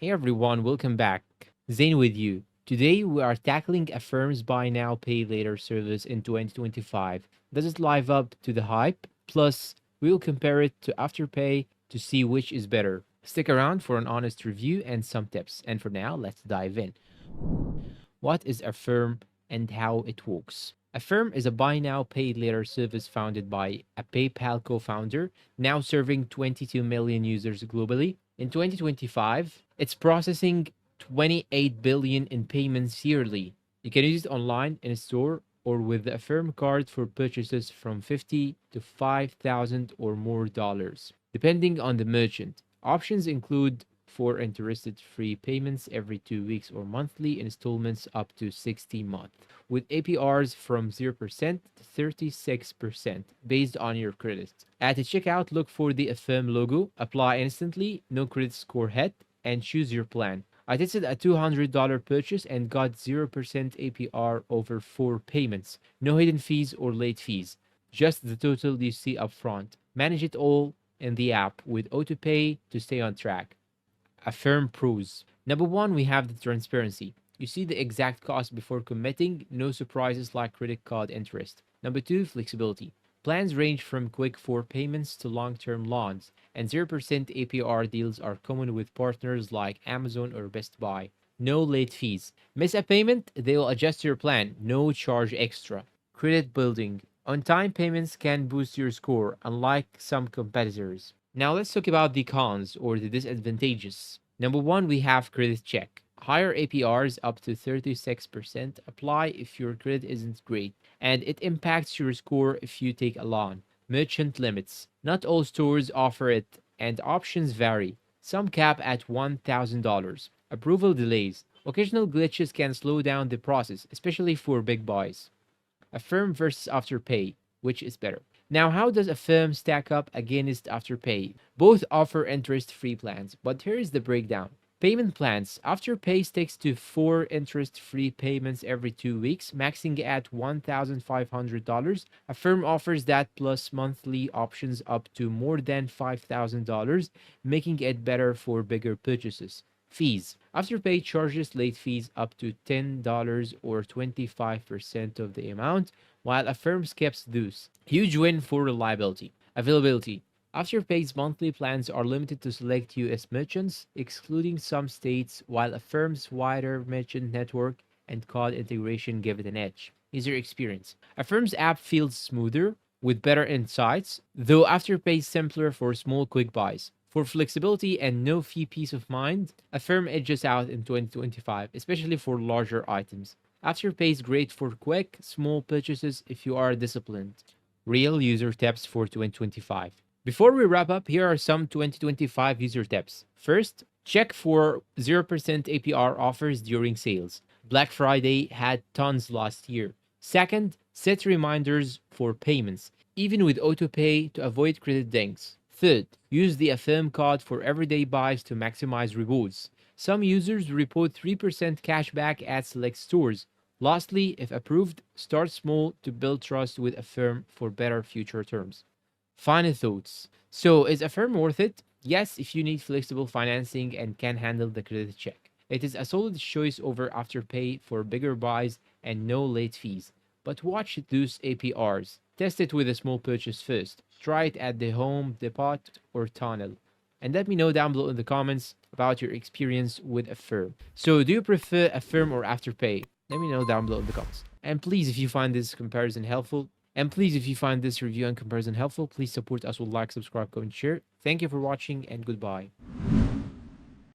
Hey everyone, welcome back. Zain with you. Today we are tackling Affirm's buy now pay later service in 2025. Does it live up to the hype? Plus, we will compare it to Afterpay to see which is better. Stick around for an honest review and some tips. And for now, let's dive in. What is Affirm and how it works? Affirm is a buy now, pay later service founded by a PayPal co founder, now serving 22 million users globally. In 2025, it's processing 28 billion in payments yearly. You can use it online, in a store, or with the Affirm card for purchases from 50 to 5,000 or more dollars, depending on the merchant. Options include for interested free payments every 2 weeks or monthly installments up to 60 months, with APRs from 0% to 36% based on your credit. At the checkout, look for the Affirm logo, apply instantly, no credit score hit, and choose your plan. I tested a $200 purchase and got 0% APR over 4 payments. No hidden fees or late fees, just the total you see upfront. Manage it all in the app with AutoPay to stay on track. Affirm pros. Number one, we have the transparency. You see the exact cost before committing, no surprises like credit card interest. Number two, flexibility. Plans range from quick 4 payments to long term loans, and 0% APR deals are common with partners like Amazon or Best Buy. No late fees. Miss a payment, they will adjust your plan, no charge extra. Credit building. On time payments can boost your score, unlike some competitors. Now let's talk about the cons or the disadvantages. Number one, we have credit check. Higher APRs up to 36% apply if your credit isn't great, and it impacts your score if you take a loan. Merchant limits. Not all stores offer it, and options vary. Some cap at $1,000. Approval delays. Occasional glitches can slow down the process, especially for big buys. Affirm versus Afterpay, which is better? Now, how does Affirm stack up against Afterpay? Both offer interest-free plans, but here is the breakdown. Payment plans. Afterpay sticks to 4 interest-free payments every 2 weeks, maxing at $1,500. Affirm offers that plus monthly options up to more than $5,000, making it better for bigger purchases. Fees. Afterpay charges late fees up to $10 or 25% of the amount, while Affirm skips those. Huge win for reliability. Availability. Afterpay's monthly plans are limited to select US merchants, excluding some states, while Affirm's wider merchant network and card integration give it an edge. User experience. Affirm's app feels smoother, with better insights, though Afterpay is simpler for small quick buys. For flexibility and no fee peace of mind, Affirm edges out in 2025, especially for larger items. Afterpay is great for quick, small purchases if you are disciplined. Real user tips for 2025. Before we wrap up, here are some 2025 user tips. First, check for 0% APR offers during sales. Black Friday had tons last year. Second, set reminders for payments, even with AutoPay to avoid credit dings. Third, use the Affirm card for everyday buys to maximize rewards. Some users report 3% cashback at select stores. Lastly, if approved, start small to build trust with Affirm for better future terms. Final thoughts. So, is Affirm worth it? Yes, if you need flexible financing and can handle the credit check. It is a solid choice over Afterpay for bigger buys and no late fees. But watch those APRs. Test it with a small purchase first. Try it at the Home Depot or Tunnel. And let me know down below in the comments about your experience with Affirm. So, do you prefer Affirm or Afterpay? Let me know down below in the comments. And please, if you find this comparison helpful, and please, if you find this review and comparison helpful, please support us with like, subscribe, comment, share. Thank you for watching and goodbye.